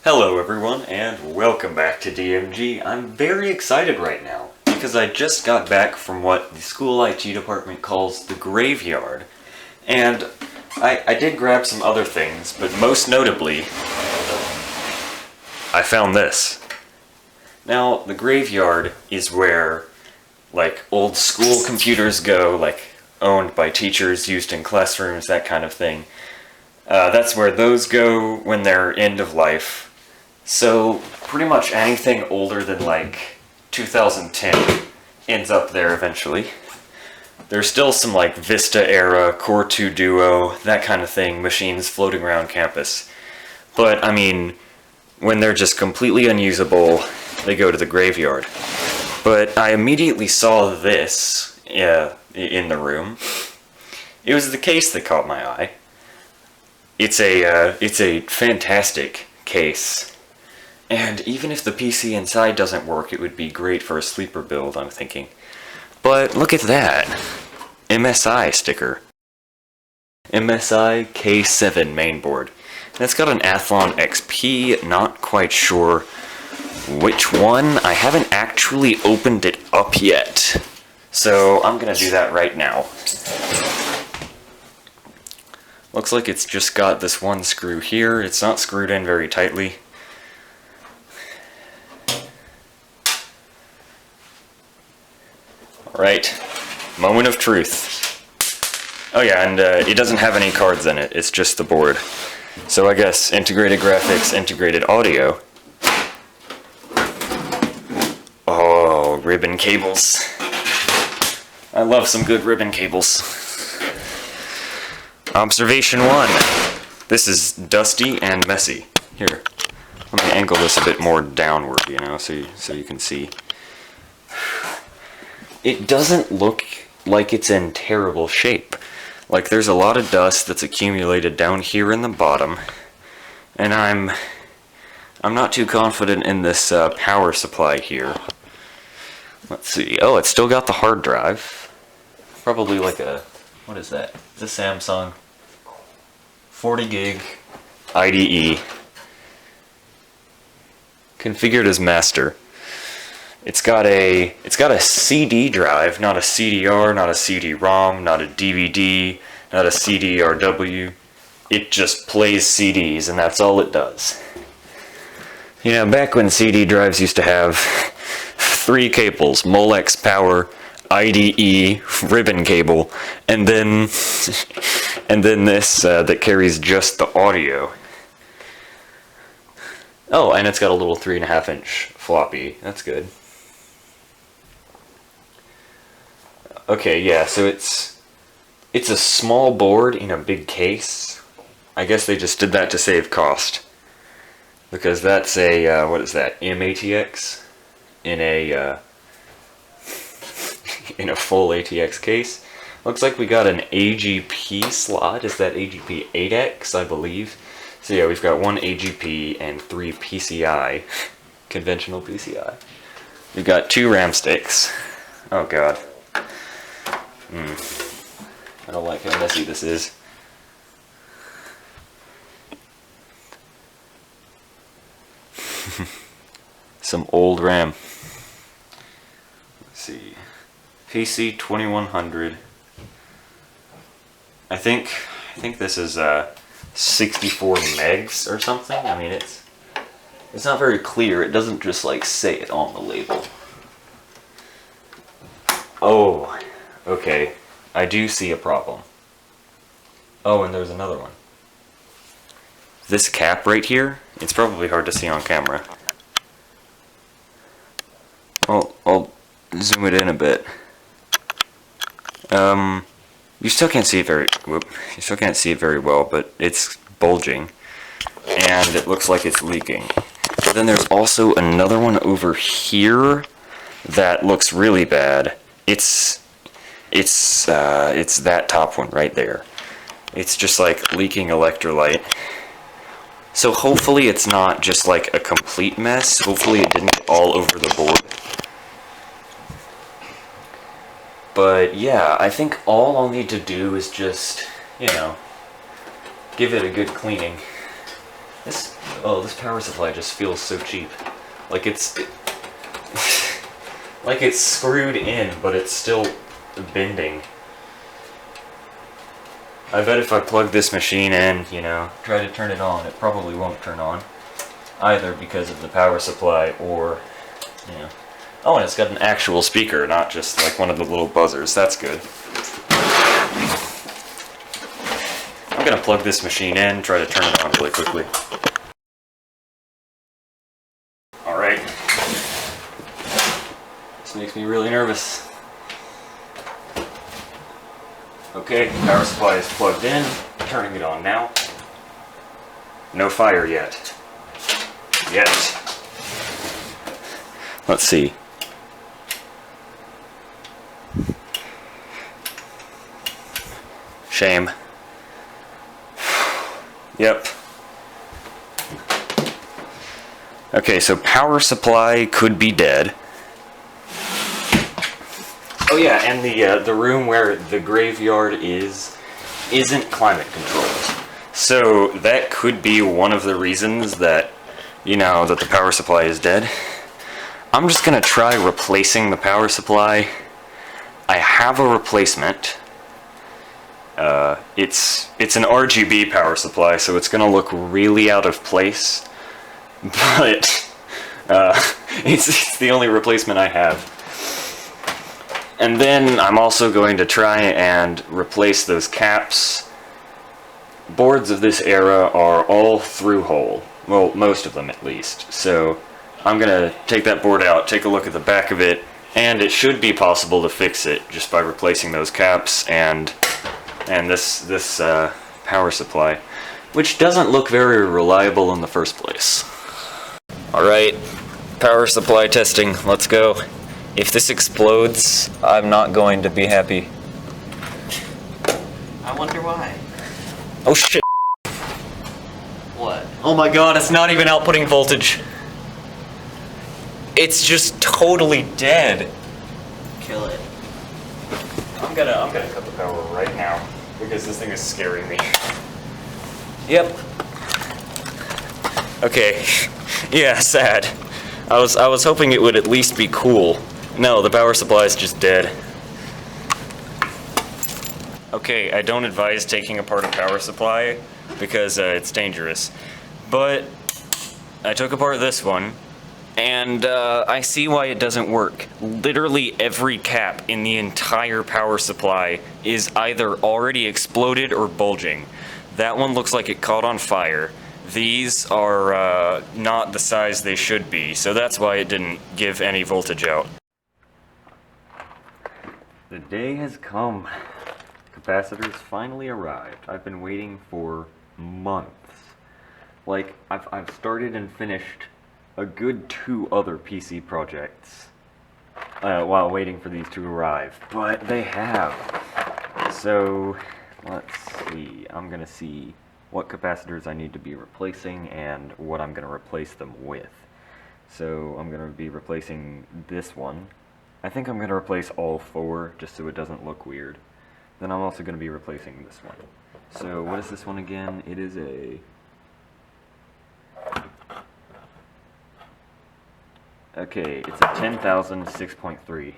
Hello everyone, and welcome back to DMG. I'm very excited right now, because I just got back from what the school IT department calls the graveyard. And I did grab some other things, but most notably, I found this. Now, the graveyard is where, like, old school computers go, like, owned by teachers, used in classrooms, that kind of thing. That's where those go when they're end of life. So, pretty much anything older than, like, 2010 ends up there eventually. There's still some, like, Vista era, Core 2 Duo, that kind of thing, machines floating around campus. But, I mean, when they're just completely unusable, they go to the graveyard. But I immediately saw this in the room. It was the case that caught my eye. It's a fantastic case. And even if the PC inside doesn't work, it would be great for a sleeper build, I'm thinking. But look at that. MSI sticker. MSI K7 mainboard. And it's got an Athlon XP, not quite sure which one. I haven't actually opened it up yet. So I'm gonna do that right now. Looks like it's just got this one screw here. It's not screwed in very tightly. Alright, moment of truth. Oh yeah, and it doesn't have any cards in it, it's just the board. So I guess integrated graphics, integrated audio. Oh, ribbon cables. I love some good ribbon cables. Observation 1. This is dusty and messy. Here, let me angle this a bit more downward, so you can see. It doesn't look like it's in terrible shape. Like, there's a lot of dust that's accumulated down here in the bottom, and I'm not too confident in this power supply here. Let's see. Oh, it's still got the hard drive. Probably like a, what is that? It's a Samsung 40 gig IDE, configured as master. It's got a CD drive, not a CDR, not a CD-ROM, not a DVD, not a CDRW. It just plays CDs, and that's all it does. You know, back when CD drives used to have 3 cables: Molex power, IDE, ribbon cable, and then this that carries just the audio. Oh, and it's got a little 3.5-inch floppy. That's good. Okay, yeah, so it's a small board in a big case. I guess they just did that to save cost. Because that's a, what is that, M-ATX? In a full ATX case. Looks like we got an AGP slot. Is that AGP 8X, I believe? So yeah, we've got 1 AGP and 3 PCI. Conventional PCI. We've got 2 RAM sticks. Oh god. I don't like how messy this is. Some old RAM. Let's see. PC 2100. I think this is 64 megs or something. I mean, it's not very clear. It doesn't just like say it on the label. Oh. Okay, I do see a problem. Oh, and there's another one. This cap right here, it's probably hard to see on camera. I'll zoom it in a bit. You still can't see it very well, but it's bulging, and it looks like it's leaking. But then there's also another one over here that looks really bad. It's that top one right there. It's just like leaking electrolyte. So hopefully it's not just like a complete mess. Hopefully it didn't get all over the board. But yeah, I think all I'll need to do is just, give it a good cleaning. Oh, this power supply just feels so cheap. Like it's... like it's screwed in, but it's still bending. I bet if I plug this machine in, you know, try to turn it on, it probably won't turn on. Either because of the power supply or, you know... Oh, and it's got an actual speaker, not just like one of the little buzzers. That's good. I'm gonna plug this machine in, try to turn it on really quickly. Alright. This makes me really nervous. Okay, power supply is plugged in. Turning it on now. No fire yet. Let's see. Shame. Yep. Okay, so power supply could be dead. Oh yeah, and the room where the graveyard isn't climate controlled. So that could be one of the reasons that, you know, that the power supply is dead. I'm just gonna try replacing the power supply. I have a replacement. It's an RGB power supply, so it's gonna look really out of place. But it's the only replacement I have. And then I'm also going to try and replace those caps. Boards of this era are all through-hole. Well, most of them at least. So I'm gonna take that board out, take a look at the back of it, and it should be possible to fix it just by replacing those caps and this power supply, which doesn't look very reliable in the first place. Alright, power supply testing, let's go. If this explodes, I'm not going to be happy. I wonder why. Oh shit. What? Oh my god, it's not even outputting voltage. It's just totally dead. Kill it. I'm gonna cut the power right now because this thing is scaring me. Yep. Okay. Yeah, sad. I was hoping it would at least be cool. No, the power supply is just dead. Okay, I don't advise taking apart a power supply because it's dangerous. But I took apart this one, and I see why it doesn't work. Literally every cap in the entire power supply is either already exploded or bulging. That one looks like it caught on fire. These are not the size they should be, so that's why it didn't give any voltage out. The day has come. Capacitors finally arrived. I've been waiting for months. Like, I've started and finished a good 2 other PC projects while waiting for these to arrive, but they have. So, let's see. I'm gonna see what capacitors I need to be replacing and what I'm gonna replace them with. So, I'm gonna be replacing this one. I think I'm gonna replace all 4 just so it doesn't look weird. Then I'm also gonna be replacing this one. So, what is this one again? It is a... Okay, it's a 10,000 6.3.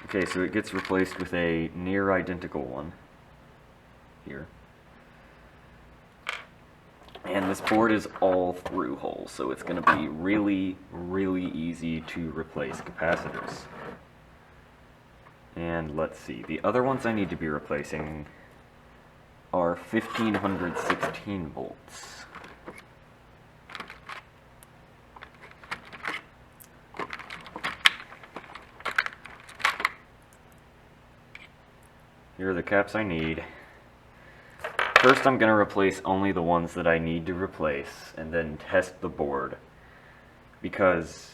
Okay, so it gets replaced with a near identical one here. And this board is all through hole, so it's going to be really, really easy to replace capacitors. And let's see, the other ones I need to be replacing are 1516 volts. Here are the caps I need. First I'm going to replace only the ones that I need to replace, and then test the board. Because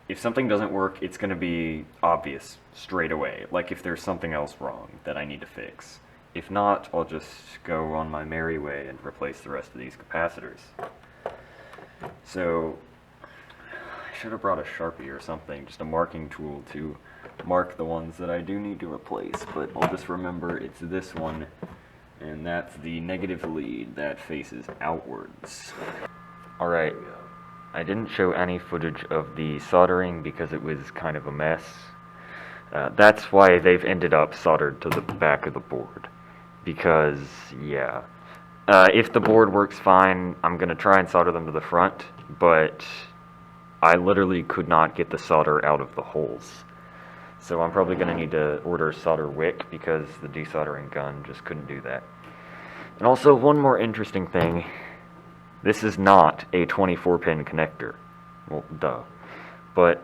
if something doesn't work, it's going to be obvious straight away, like if there's something else wrong that I need to fix. If not, I'll just go on my merry way and replace the rest of these capacitors. So, should have brought a Sharpie or something, just a marking tool to mark the ones that I do need to replace, but I'll just remember it's this one, and that's the negative lead that faces outwards. Alright, I didn't show any footage of the soldering because it was kind of a mess. That's why they've ended up soldered to the back of the board. Because, yeah. If the board works fine, I'm going to try and solder them to the front, but I literally could not get the solder out of the holes. So I'm probably going to need to order a solder wick because the desoldering gun just couldn't do that. And also, one more interesting thing. This is not a 24-pin connector. Well, duh. But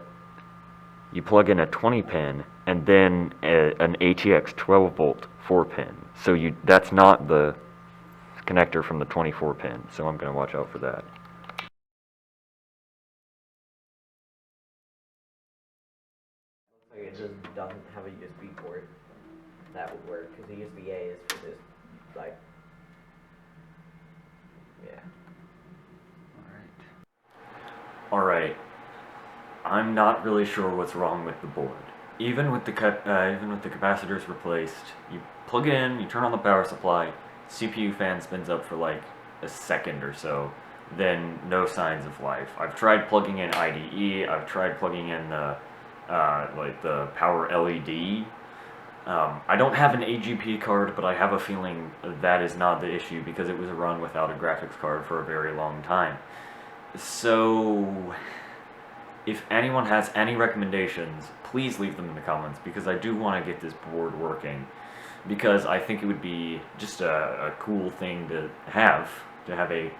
you plug in a 20-pin and then an ATX 12-volt 4-pin. So that's not the connector from the 24-pin. So I'm going to watch out for that. Looks like it just doesn't have a USB port. That would work, because the USB-A is for this, like, yeah. Alright. I'm not really sure what's wrong with the board. Even with the capacitors replaced, you plug it in, you turn on the power supply, CPU fan spins up for like a second or so, then no signs of life. I've tried plugging in IDE, I've tried plugging in the power LED. I don't have an AGP card, but I have a feeling that is not the issue because it was run without a graphics card for a very long time. So, if anyone has any recommendations, please leave them in the comments because I do want to get this board working. Because I think it would be just a cool thing to have a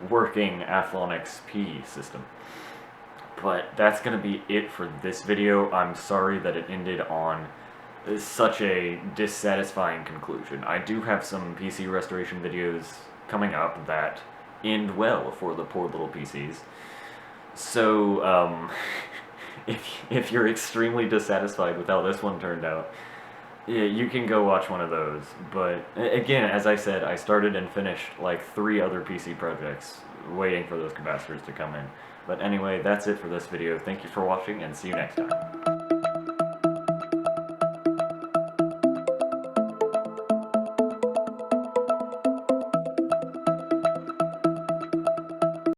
working Athlon XP system. But that's going to be it for this video. I'm sorry that it ended on such a dissatisfying conclusion. I do have some PC restoration videos coming up that end well for the poor little PCs. So, if you're extremely dissatisfied with how this one turned out, yeah, you can go watch one of those. But again, as I said, I started and finished like 3 other PC projects waiting for those capacitors to come in. But anyway, that's it for this video. Thank you for watching and see you next time.